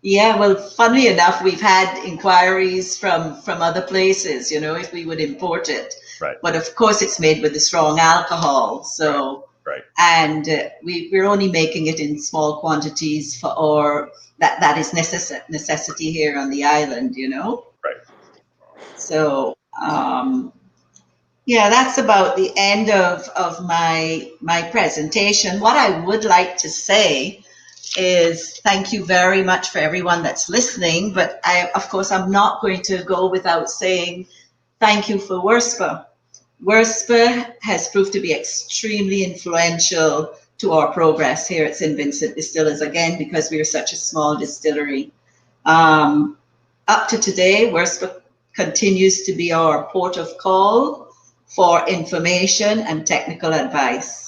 Yeah, well, funnily enough, we've had inquiries from other places, if we would import it. Right. But of course, it's made with a strong alcohol. So, and we're only making it in small quantities that is necessity here on the island, Right. So, yeah, that's about the end of my presentation. What I would like to say is thank you very much for everyone that's listening. But of course, I'm not going to go without saying thank you for WRSPA. WRSPA has proved to be extremely influential to our progress here at St. Vincent Distillers, again, because we are such a small distillery. Up to today, WRSPA continues to be our port of call for information and technical advice.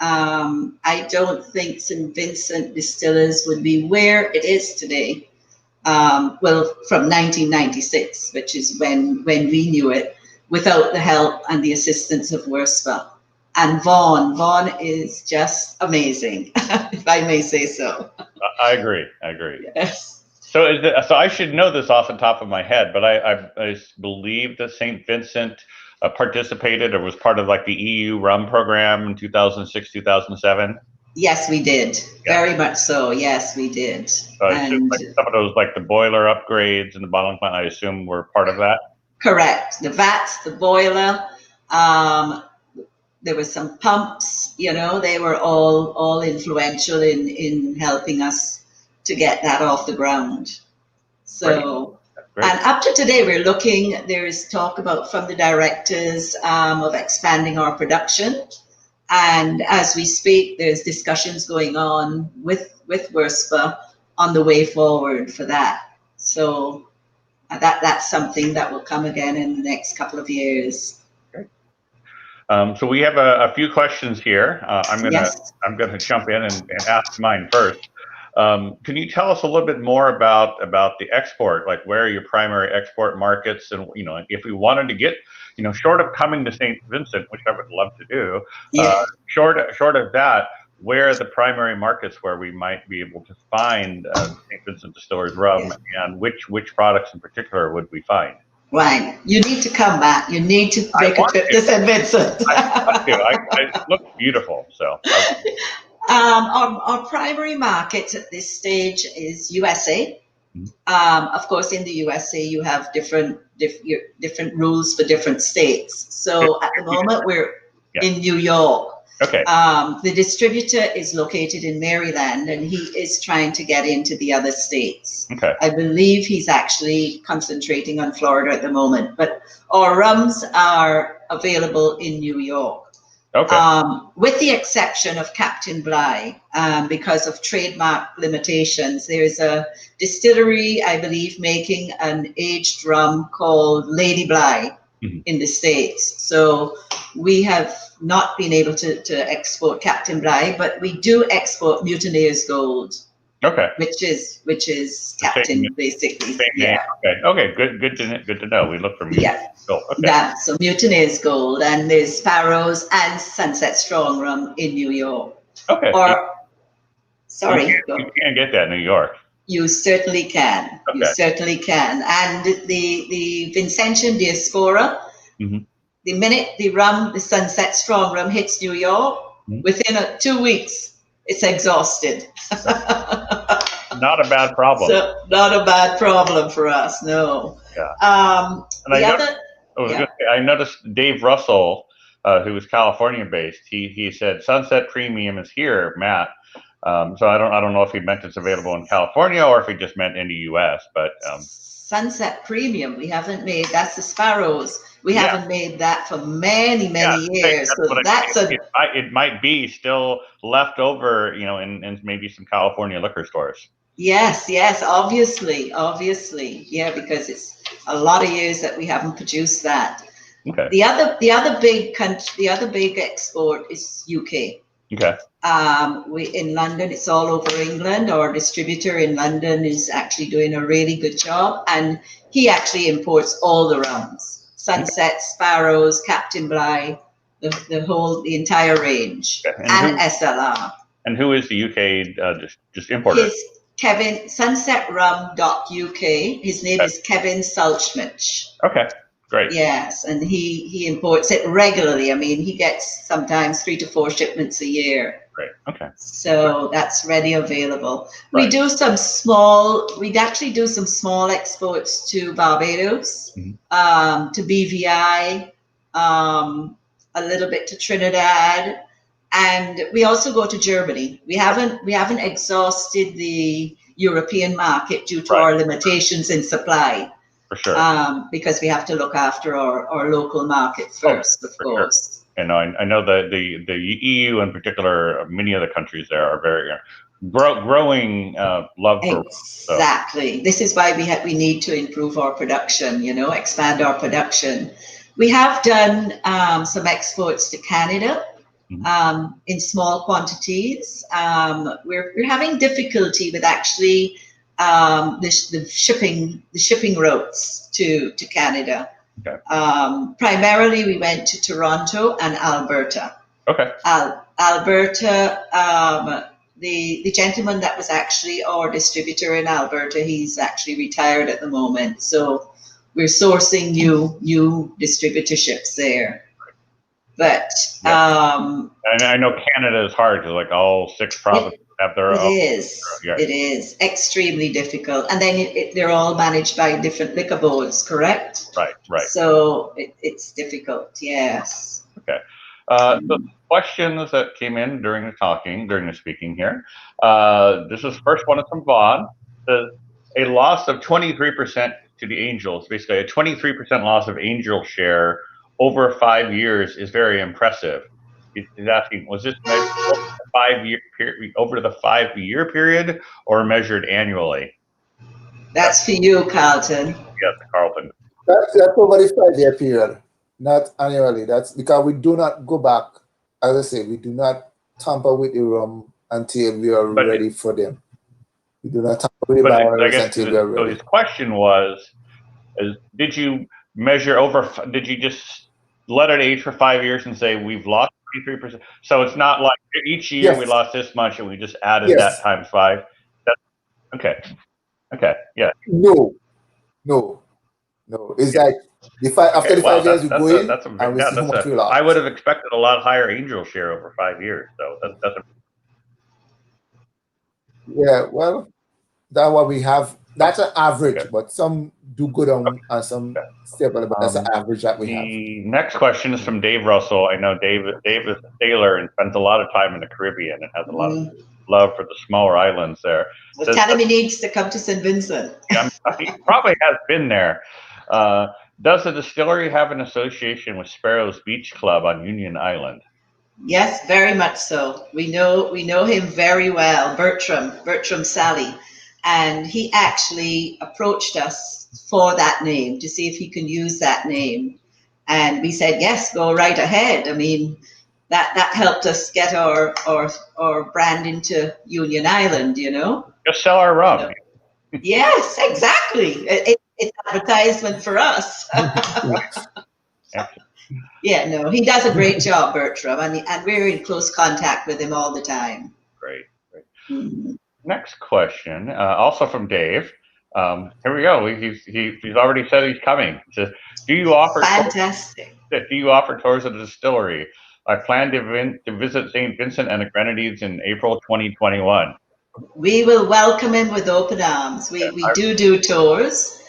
I don't think St. Vincent Distillers would be where it is today, from 1996, which is when we knew it, without the help and the assistance of WRSPA. And Vaughn is just amazing, if I may say so. I agree. Yes. So I should know this off the top of my head, but I believe that St. Vincent participated or was part of like the EU rum program in 2006, 2007. Yes, we did. Yeah. Very much so. Yes, we did. So I assume like some of those, like the boiler upgrades and the bottling plant, I assume were part of that. Correct. The vats, the boiler. There were some pumps. They were all influential in helping us to get that off the ground. So. Great. And up to today, there is talk from the directors of expanding our production. And as we speak, there's discussions going on with WRSPA on the way forward for that. So that's something that will come again in the next couple of years. Great. So we have a few questions here. I'm gonna jump in and ask mine first. Can you tell us a little bit more about the export? Like, where are your primary export markets? And if we wanted to get, short of coming to St. Vincent, which I would love to do, Yeah. short of that, where are the primary markets where we might be able to find St. Vincent Distillers rum, and which products in particular would we find? Right. You need to come back. You need to make a trip to St. Vincent. I want to. It looks beautiful. So. Our primary market at this stage is USA. Of course, in the USA, you have different rules for different states. So at the moment, we're in New York. Okay. The distributor is located in Maryland, and he is trying to get into the other states. Okay. I believe he's actually concentrating on Florida at the moment, but our rums are available in New York. Okay. With the exception of Captain Bligh, because of trademark limitations. There's a distillery, I believe, making an aged rum called Lady Bligh in the States. So we have not been able to export Captain Bligh, but we do export Mutineer's Gold. Okay. Which is Captain, basically. Same name. Okay. Good to know. We look for Mutineer's Gold. Okay. So Mutineer's Gold, and there's Sparrows and Sunset Strong Rum in New York. Okay. Sorry. You can get that in New York. You certainly can. Okay. You certainly can. And the Vincentian Diaspora, the minute the Sunset Strong Rum hits New York, within 2 weeks, it's exhausted. Not a bad problem. So, not a bad problem for us, no. Yeah. I noticed Dave Russell, who was California-based. He said Sunset Premium is here, Matt. So I don't know if he meant it's available in California or if he just meant in the U.S. But Sunset Premium, we haven't made. That's the Sparrows. We haven't made that for many years. It might be still left over, in maybe some California liquor stores. Yes, obviously, yeah, because it's a lot of years that we haven't produced that. Okay. The other big export is UK. Okay. We in London, it's all over England. Our distributor in London is actually doing a really good job, and he actually imports all the rums. Sunset, Sparrows, Captain Bligh, the entire range, and SLR. And who is the UK just importer? It's Kevin, sunsetrum.uk. His name is Kevin Salchmich. Okay, great. Yes, and he imports it regularly. I mean, he gets sometimes 3 to 4 shipments a year. Great. Okay. So that's ready available. Right. We'd actually do some small exports to Barbados, to BVI, a little bit to Trinidad, and we also go to Germany. We haven't exhausted the European market due to our limitations in supply. For sure. Because we have to look after our local market first, of course. Sure. And I know that the EU in particular, many of the countries there are very growing love for. Exactly. So. This is why we need to improve our production. Expand our production. We have done some exports to Canada in small quantities. We're having difficulty with actually the shipping routes to Canada. Okay. Primarily, we went to Toronto and Alberta. Okay. Alberta, the gentleman that was actually our distributor in Alberta, he's actually retired at the moment. So we're sourcing new distributorships there. But and I know Canada is hard because all 6 provinces have their own. It is extremely difficult, and then they're all managed by different liquor boards, correct? Right. So it's difficult. Yes. Okay. So questions that came in during the speaking here. This is the first one. It's from Vaughn. A loss of 23% to the Angels, basically a 23% loss of Angel share over 5 years is very impressive. He's asking, was this measured over the 5-year period or measured annually? That's for you, Carlton. Yes, Carlton. That's over the 5-year period, not annually. That's because we do not go back. As I say, we do not tamper with the rum until we are ready for them. We do not talk about But I barrels guess until we are so ready. his question was, did you measure over? Did you just let it age for 5 years and say we've lost 23%? So it's not like each year we Yes. lost this much and we just added that Yes. times 5. Okay. Okay. Yeah. No. No. No. It's like after the 5 years we go in and we see how much we lost. I would have expected a lot higher angel share over 5 years. So that's Yeah. Well, that's what we have. That's an average, but some do good on and some stable, but that's an average that we have. The next question is from Dave Russell. I know Dave is a sailor and spends a lot of time in the Caribbean and has a lot of love for the smaller islands there. Well, tell him he needs to come to St. Vincent. He probably has been there. Does the distillery have an association with Sparrows Beach Club on Union Island? Yes, very much so. We know him very well, Bertram Sally, and he actually approached us for that name to see if he can use that name, and we said yes, go right ahead. I mean, that helped us get our brand into Union Island, you know. Just sell our rum. So, yes, exactly. It's advertisement for us. Yeah, no, he does a great job, Bertram, and we're in close contact with him all the time. Great. Mm-hmm. Next question, also from Dave. Here we go. He's already said he's coming. He says, "Do you offer fantastic? Do you offer tours of the distillery? I plan to visit St. Vincent and the Grenadines in April 2021." We will welcome him with open arms. We do tours.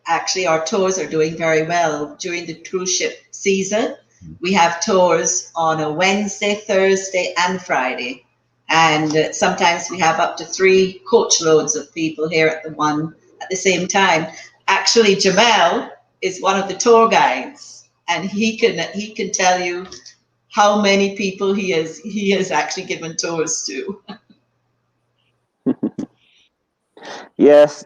Actually, our tours are doing very well during the cruise ship season. We have tours on a Wednesday, Thursday, and Friday. And sometimes we have up to 3 coach loads of people here at the same time. Actually, Jimel is one of the tour guides, and he can tell you how many people he has actually given tours to. Yes,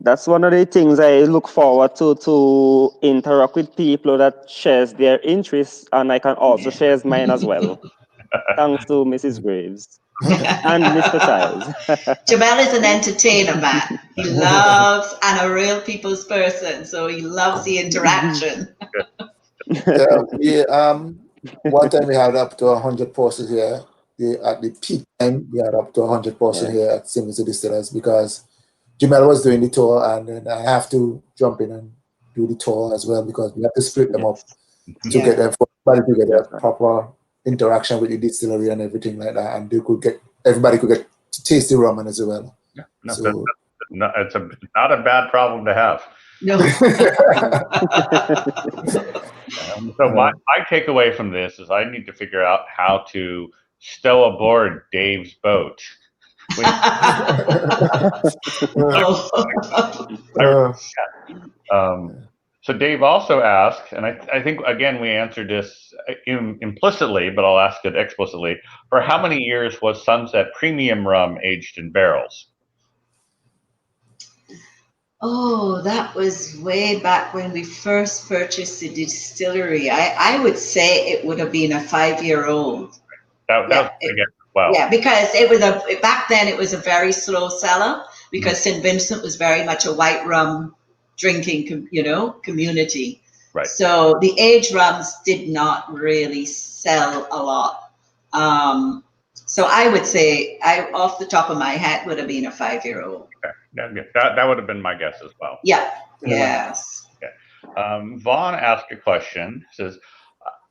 that's one of the things I look forward to interact with people that shares their interests, and I can also share mine as well. Thanks to Mrs. Greaves and Mr. Child. Jimel is an entertainer, man. He loves and a real people's person, so he loves the interaction. One time we had up to 100 persons here. At the peak time, we had up to 100 persons here at St Vincent Distillers because Jimel was doing the tour, and then I have to jump in and do the tour as well because we have to split them up to get them for everybody to get a proper interaction with the distillery and everything like that, and everybody could get to taste the rum as well. Yeah, no, it's not a bad problem to have. No. So my takeaway from this is I need to figure out how to stow aboard Dave's boat. So Dave also asked, and I think, again, we answered this implicitly, but I'll ask it explicitly. For how many years was Sunset Premium Rum aged in barrels? Oh, that was way back when we first purchased the distillery. I would say it would have been a 5-year-old. Wow. Yeah, because back then it was a very slow seller because St. Vincent was very much a white rum drinking, community. Right. So the aged rums did not really sell a lot. So I would say, off the top of my head, would have been a 5-year-old. Okay. That would have been my guess as well. Yeah. Yes. Okay. Vaughn asked a question. Says,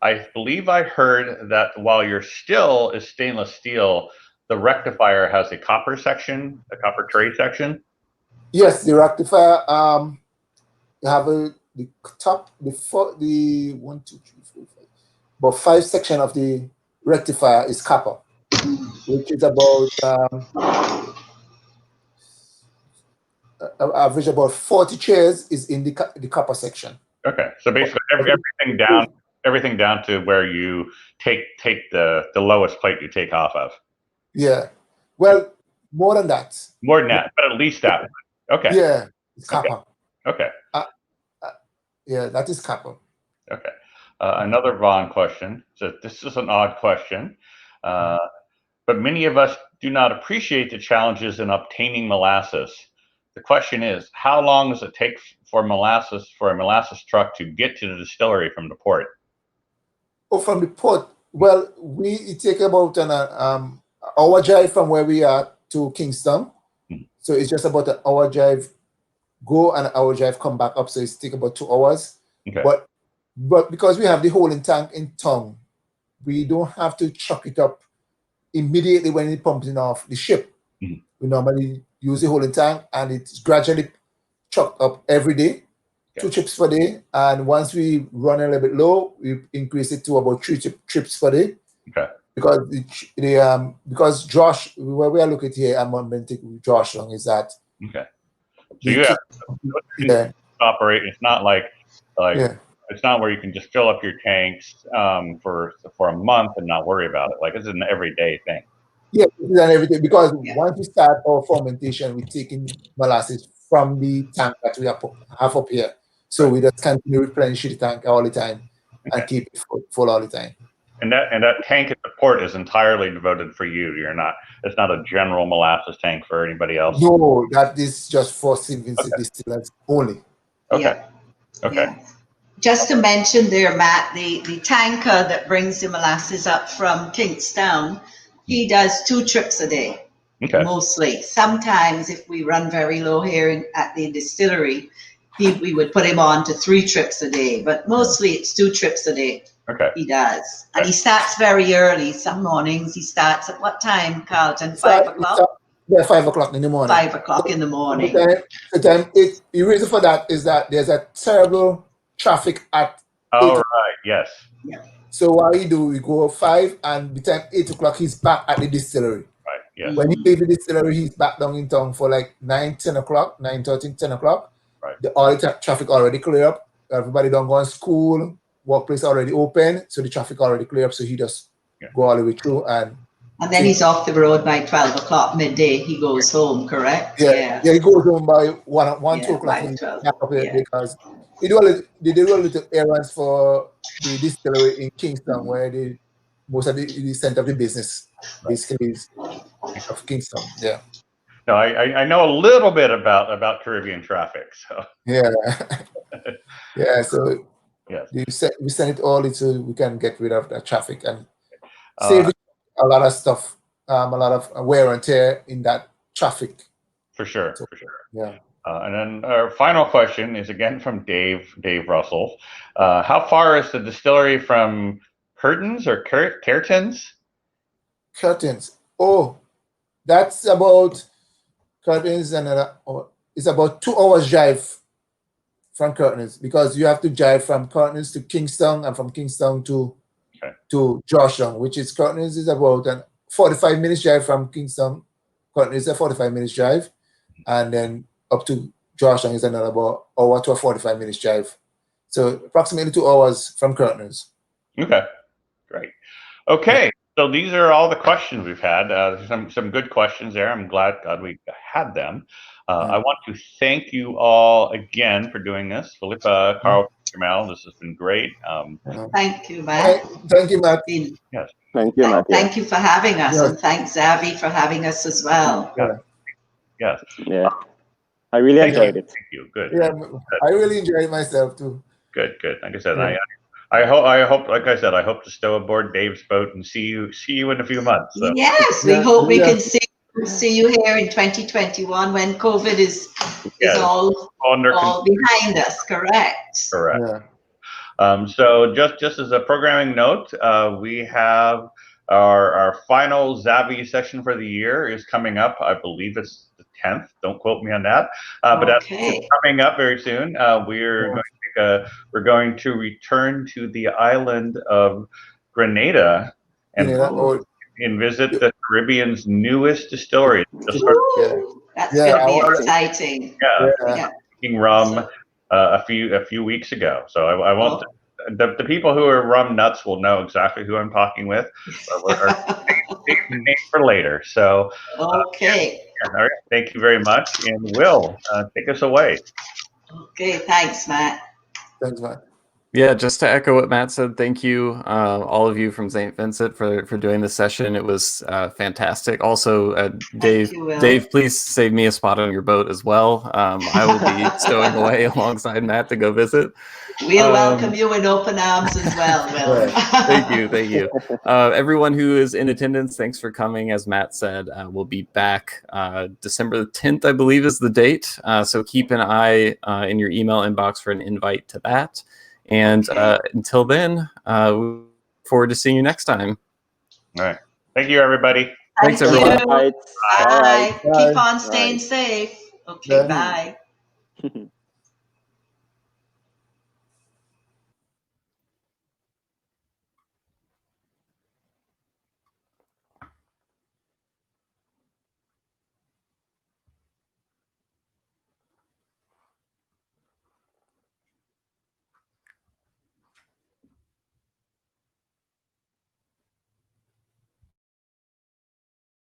I believe I heard that while your still is stainless steel, the rectifier has a copper section, a copper tray section. Yes, the rectifier. You have the top, the 1, 2, 3, 4, 5. About 5 section of the rectifier is copper, which is about average about 40 chairs is in the copper section. Okay, so basically everything down to where you take the lowest plate you take off of. Yeah, well, more than that. More than that, but at least that. Okay. Yeah, it's copper. Okay. Yeah, that is copper. Okay. Another Vaughn question. So this is an odd question, but many of us do not appreciate the challenges in obtaining molasses. The question is, how long does it take for a molasses truck to get to the distillery from the port? Oh, from the port. Well, it take about an hour drive from where we are to Kingston. So it's just about an hour drive go and an hour drive come back up. So it's take about 2 hours. Okay. But because we have the holding tank in town, we don't have to truck it up immediately when it pumps in off the ship. We normally use the holding tank and it's gradually trucked up every day, 2 trips per day. And once we run a little bit low, we increase it to about 3 trips per day. Okay. Because Josh, where we are looking here, I'm on with Josh Long is that. Okay. So you have operate. It's not like it's not where you can just fill up your tanks for a month and not worry about it. Like it's an everyday thing. Yeah, it's an everyday because once we start our fermentation, we're taking molasses from the tank that we have up here. So we just continue replenishing the tank all the time and keep it full all the time. And that tank at the port is entirely devoted for you. It's not a general molasses tank for anybody else. No, that is just for St Vincent Distillers only. Okay. Yeah. Okay. Yeah. Just to mention there, Matt, the tanker that brings the molasses up from Kingstown, he does 2 trips a day. Okay. Mostly. Sometimes if we run very low here at the distillery, we would put him on to 3 trips a day, but mostly it's 2 trips a day. Okay. He does. And he starts very early. Some mornings he starts at what time, Carlton? 5 o'clock? Yeah, 5 o'clock in the morning. 5 o'clock in the morning. The reason for that is that there's a terrible traffic at 8 o'clock. Right, yes. Yeah. So what we go 5 and by the time 8 o'clock he's back at the distillery. Right, yes. When he leaves the distillery, he's back down in town for like 9, 10 o'clock, 9:30, 10 o'clock. Right. All the traffic already clear up. Everybody don't go to school. Workplace already open, so the traffic already clear up. So he just go all the way through, and then he's off the road by 12 o'clock midday. He goes home, correct? Yeah, he goes home by 1, 2 o'clock. Because they do a little errands for the distillery in Kingston, where most of the center of the business basically is of Kingston. Yeah. No, I know a little bit about Caribbean traffic, so yeah, yeah. So. Yes. We send it all so we can get rid of that traffic and save a lot of stuff, a lot of wear and tear in that traffic. For sure, so, for sure. Yeah. And then our final question is again from Dave Russell. How far is the distillery from Curtains or Curtains? Curtains. Oh, that's about Curtains and it's about 2 hours drive from Curtains, because you have to drive from Curtains to Kingston and from Kingston to Georgetown, which is Curtains is about a 45 minutes drive from Kingston. Curtains is a 45 minutes drive, and then up to Georgetown is another about hour to a 45 minutes drive. So approximately 2 hours from Curtains. Okay, great. Okay, so these are all the questions we've had. Some good questions there. I'm glad we had them. I want to thank you all again for doing this. Phillippa, Carlton, Jimel, this has been great. Thank you, Matt. Thank you, Matt. Yes. Thank you, Matt. Thank you for having us, and thanks, Zavi, for having us as well. Yes. Yeah. I really enjoyed it. Thank you. Good. Yeah, I really enjoyed it myself too. Good. Like I said, I hope, like I said, I hope to stow aboard Dave's boat and see you in a few months. So. Yes, we hope we can see you here in 2021 when COVID is all behind us. Correct. Yeah. So just as a programming note, we have our final Zavi session for the year is coming up. I believe it's the 10th. Don't quote me on that. But that's coming up very soon. We're going to return to the island of Grenada and visit the Caribbean's newest distillery. That's going to be exciting. Making rum a few weeks ago. So I won't. The people who are rum nuts will know exactly who I'm talking with. Save the name for later. So okay. All right. Thank you very much, and Will take us away. Okay. Thanks, Matt. Thanks, Matt. Yeah, just to echo what Matt said, thank you, all of you from St. Vincent for doing this session. It was fantastic. Also, Dave, Thank you, Will. Dave, please save me a spot on your boat as well. I will be stowing away alongside Matt to go visit. We'll welcome you in open arms as well, Will. Thank you, thank you. Everyone who is in attendance, thanks for coming. As Matt said, we'll be back December 10th, I believe is the date. So keep an eye in your email inbox for an invite to that. And until then, we look forward to seeing you next time. All right. Thank you, everybody. Thanks, everyone. You. All right. Bye. All right. Keep on Bye. staying safe. Okay, bye.